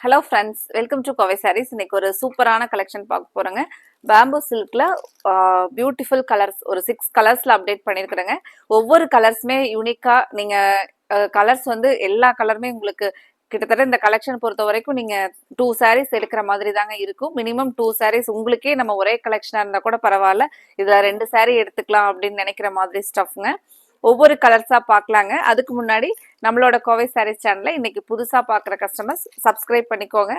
Hello friends, welcome to Kovai sarees. இன்னைக்கு ஒரு சூப்பரான கலெக்ஷன் பார்க்க போறோங்க. பேம்போ சில்க்ல பியூட்டிஃபுல் கலர்ஸ் ஒரு 6 கலர்ஸ்ல அப்டேட் பண்ணியிருக்கிறேங்க. ஒவ்வொரு கலர்ஸுமே யூனிக்கா நீங்க கலர்ஸ் வந்து எல்லா கலருமே உங்களுக்கு கிட்டத்தட்ட இந்த கலெக்ஷன் பொறுத்த வரைக்கும் நீங்க 2 சாரீஸ் எடுக்கிற மாதிரி தாங்க இருக்கும். மினிமம் 2 சாரீஸ் உங்களுக்கே நம்ம ஒரே கலெக்ஷனா இருந்தா கூட பரவாயில்ல, இதுல 2 சாரீ எடுத்துக்கலாம் அப்படின்னு நினைக்கிற மாதிரி ஸ்டஃப்ங்க. ஒவ்வொரு கலர்ஸா பார்க்கலாங்க. அதுக்கு முன்னாடி நம்மளோட கோவை சாரீஸ் சேனலை இன்னைக்கு புதுசா பார்க்குற கஸ்டமர்ஸ் சப்ஸ்கிரைப் பண்ணிக்கோங்க.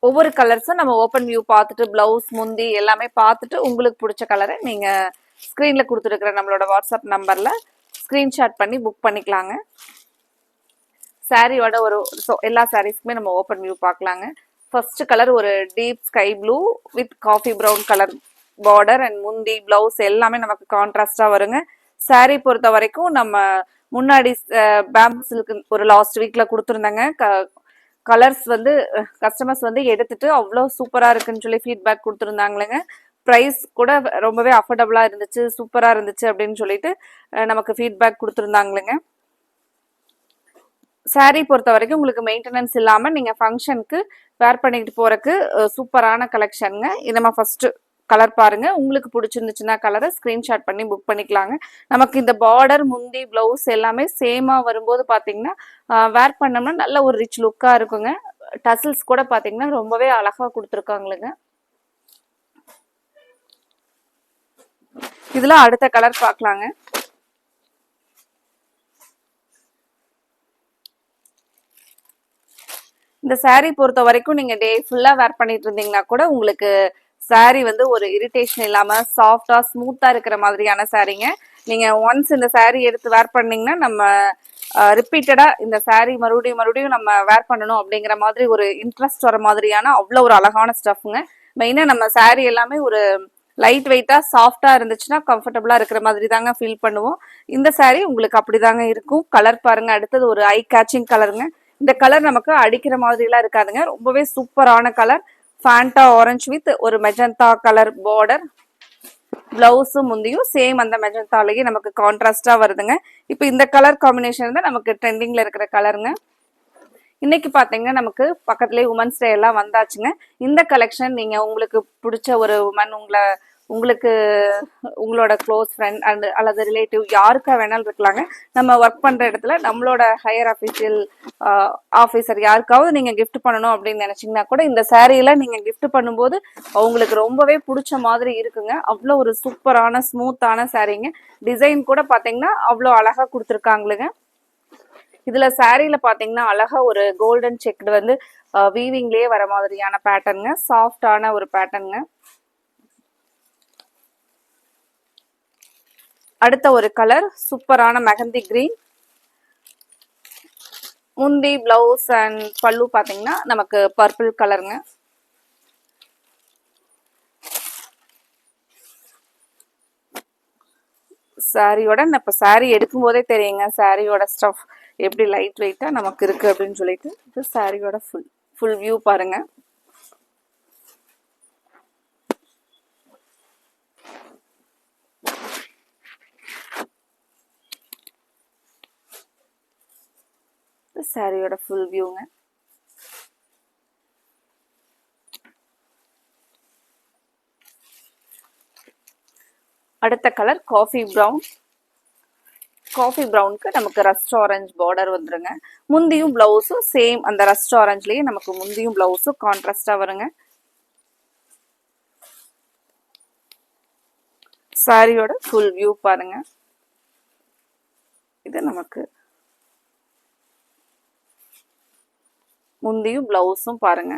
ஒவ்வொரு கலர்ஸும் நம்ம ஓப்பன் வியூ பார்த்துட்டு பிளவுஸ் முந்தி எல்லாமே பார்த்துட்டு உங்களுக்கு பிடிச்ச கலரை நீங்க ஸ்க்ரீன்ல கொடுத்துருக்கிற நம்மளோட வாட்ஸ்அப் நம்பர்ல ஸ்க்ரீன்ஷாட் பண்ணி புக் பண்ணிக்கலாங்க. சாரியோட எல்லா சாரீஸ்க்குமே நம்ம ஓப்பன் வியூ பார்க்கலாங்க. ஃபர்ஸ்ட் கலர் ஒரு deep sky blue with coffee brown colour border and முந்தி பிளவுஸ் எல்லாமே நமக்கு கான்ட்ராஸ்டா வருங்க. சாரீ பொறுத்த வரைக்கும் நம்ம முன்னாடி பேம்பு சில்க் ஒரு லாஸ்ட் வீக்ல கொடுத்துருந்தாங்க. கலர்ஸ் வந்து கஸ்டமர்ஸ் வந்து எடுத்துட்டு அவ்வளோ சூப்பரா இருக்குன்னு சொல்லி ஃபீட்பேக் கொடுத்துருந்தாங்களேங்க. ப்ரைஸ் கூட ரொம்பவே அஃபோர்டபுளா இருந்துச்சு, சூப்பரா இருந்துச்சு அப்படின்னு சொல்லிட்டு நமக்கு ஃபீட்பேக் கொடுத்துருந்தாங்களேங்க. சாரீ பொறுத்த வரைக்கும் உங்களுக்கு மெயின்டெனன்ஸ் இல்லாமல் நீங்கள் ஃபங்க்ஷனுக்கு வேர் பண்ணிட்டு போறதுக்கு சூப்பரான கலெக்ஷனுங்க. இது நம்ம ஃபர்ஸ்ட் கலர் பாருங்க. உங்களுக்கு பிடிச்சிருந்துச்சுன்னா கலரை ஸ்கிரீன்ஷாட் பண்ணி புக் பண்ணிக்கலாங்க. நமக்கு இந்த பார்டர் முந்தி பிளவுஸ் எல்லாமே சேமா வரும்போது பாத்தீங்கன்னா வேர் பண்ணோம்னா நல்ல ஒரு ரிச் லுக்கா இருக்குங்க. டசில்ஸ் கூட பாத்தீங்கன்னா ரொம்பவே அழகா கொடுத்துருக்காங்களுங்க. இதுல அடுத்த கலர் பார்க்கலாங்க. இந்த சாரீ பொறுத்த வரைக்கும் நீங்க டே ஃபுல்லா வேர் பண்ணிட்டு இருந்தீங்கன்னா கூட உங்களுக்கு சாரீ வந்து ஒரு இரிட்டேஷன் இல்லாம சாஃப்டா ஸ்மூத்தா இருக்கிற மாதிரியான சாரீங்க. நீங்க ஒன்ஸ் இந்த சாரீ எடுத்து வேர் பண்ணீங்கன்னா நம்ம ரிப்பீட்டடா இந்த சாரீ மறுபடியும் நம்ம வேர் பண்ணணும் அப்படிங்கிற மாதிரி ஒரு இன்ட்ரெஸ்ட் வர மாதிரியான அவ்வளோ ஒரு அழகான ஸ்டஃப்ங்க. மெயினா நம்ம சாரீ எல்லாமே ஒரு லைட் வெயிட்டா சாஃப்டா இருந்துச்சுன்னா கம்ஃபர்டபுளா இருக்கிற மாதிரி தாங்க ஃபீல் பண்ணுவோம். இந்த சாரீ உங்களுக்கு அப்படிதாங்க இருக்கும். கலர் பாருங்க. அடுத்தது ஒரு ஐ கேச்சிங் கலருங்க. இந்த கலர் நமக்கு அடிக்கிற மாதிரி எல்லாம் இருக்காதுங்க. ரொம்பவே சூப்பரான கலர். ஃபேண்டா ஆரஞ்சு வித் ஒரு மெஜந்தா கலர் பார்டர். பிளவுஸும் முந்தியும் சேம் அந்த மெஜந்தாலேயே நமக்கு கான்ட்ராஸ்டா வருதுங்க. இப்போ இந்த கலர் காம்பினேஷன் தான் நமக்கு ட்ரெண்டிங்ல இருக்கிற கலருங்க. இன்னைக்கு பாத்தீங்கன்னா நமக்கு பக்கத்துலேயே உமன்ஸ் டே எல்லாம் வந்தாச்சுங்க. இந்த கலெக்ஷன் நீங்க உங்களுக்கு பிடிச்ச ஒரு உமன் உங்களுக்கு உங்களோட க்ளோஸ் ஃப்ரெண்ட் அண்ட் அல்லது ரிலேட்டிவ் யாருக்கா வேணாலும் இருக்கலாங்க. நம்ம ஒர்க் பண்ற இடத்துல நம்மளோட ஹையர் அஃபீஷியல் ஆஃபீஸர் யாருக்காவது நீங்க கிஃப்ட் பண்ணணும் அப்படின்னு நினைச்சீங்கன்னா கூட இந்த சாரீல நீங்க கிஃப்ட் பண்ணும்போது அவங்களுக்கு ரொம்பவே பிடிச்ச மாதிரி இருக்குங்க. அவ்வளோ ஒரு சூப்பரான ஸ்மூத்தான சாரீங்க. டிசைன் கூட பாத்தீங்கன்னா அவ்வளோ அழகா கொடுத்துருக்காங்களுங்க. இதுல சாரீல பாத்தீங்கன்னா அழகா ஒரு கோல்டன் செக்டு வந்து வீவிங்லயே வர மாதிரியான பேட்டர்னுங்க. சாஃப்டான ஒரு பேட்டர்னுங்க. அடுத்த ஒரு கலர் சூப்பரான மெஹந்தி கிரீன். முந்தி பிளவுஸ் அண்ட் பல்லு பாத்தீங்கன்னா நமக்கு பர்பிள் கலருங்க. சாரியோட இப்ப சாரி எடுக்கும் போதே தெரியுங்க சாரியோட ஸ்டஃப் எப்படி லைட் வெயிட்டா நமக்கு இருக்கு அப்படின்னு சொல்லிட்டு. இது சாரியோட ஃபுல் வியூ பாருங்க. சாரியோட ஃபுல் வியூங்க. அடுத்த கலர் காஃபி ப்ரௌன். காஃபி ப்ரௌனுக்கு நமக்கு ரஸ்ட் ஆரஞ்சு பார்டர் வந்துருங்க. முந்தியும் பிளவுஸும் சேம் அந்த ரஸ்ட் ஆரஞ்சுலயே நமக்கு முந்தியும் பிளவுஸும் கான்ட்ராஸ்டா வருங்க. சாரியோட ஃபுல் வியூ பாருங்க. இது நமக்கு முந்தியும் பிளவுஸும் பாருங்க.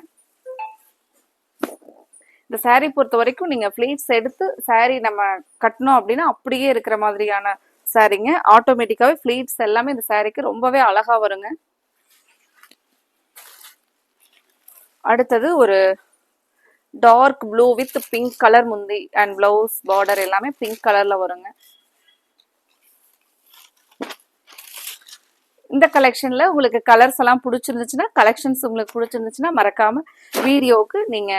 இந்த சாரீ பொறுத்த வரைக்கும் நீங்க ஃபிளீட்ஸ் எடுத்து சாரீ நம்ம கட்டணும் அப்படின்னா அப்படியே இருக்கிற மாதிரியான சாரீங்க. ஆட்டோமேட்டிக்காவே ஃபிளீட்ஸ் எல்லாமே இந்த சாரீக்கு ரொம்பவே அழகா வருங்க. அடுத்தது ஒரு dark blue with pink colour முந்தி அண்ட் பிளவுஸ் பார்டர் எல்லாமே பிங்க் கலர்ல வருங்க. இந்த கலெக்ஷன்ல உங்களுக்கு கலர்ஸ் எல்லாம் பிடிச்சிருந்துச்சுன்னா கலெக்ஷன்ஸ் உங்களுக்கு பிடிச்சிருந்துச்சுன்னா மறக்காம வீடியோவுக்கு நீங்க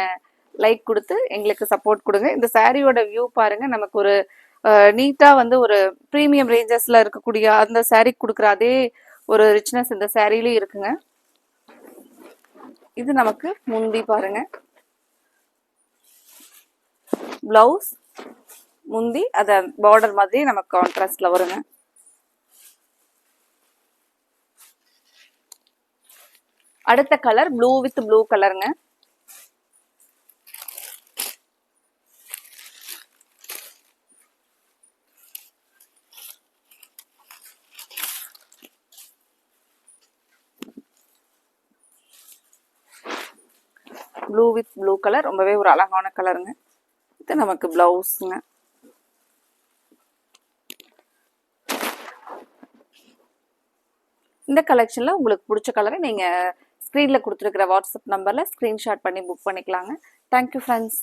லைக் கொடுத்து எங்களுக்கு சப்போர்ட் கொடுங்க. இந்த சாரியோட வியூ பாருங்க. நமக்கு ஒரு நீட்டா வந்து ஒரு ப்ரீமியம் ரேஞ்சஸ்ல இருக்கக்கூடிய அந்த சாரீ கொடுக்குற அதே ஒரு ரிச்னஸ் இந்த சாரீலயும் இருக்குங்க. இது நமக்கு முந்தி பாருங்க. பிளவுஸ் முந்தி அத பார்டர் மாதிரி நமக்கு கான்ட்ராஸ்ட்ல வருங்க. அடுத்த கலர் ப்ளூ வித் ப்ளூ கலருங்க. ப்ளூ வித் ப்ளூ கலர் ரொம்பவே ஒரு அழகான கலருங்க. இது நமக்கு பிளவுஸ்ங்க. இந்த கலெக்ஷன்ல உங்களுக்கு பிடிச்ச கலரை நீங்க ஸ்க்ரீன்ல கொடுத்துருக்கிற வாட்ஸ்அப் நம்பர்ல ஸ்கிரீன்ஷாட் பண்ணி புக் பண்ணிக்கலாங்க. Thank you friends.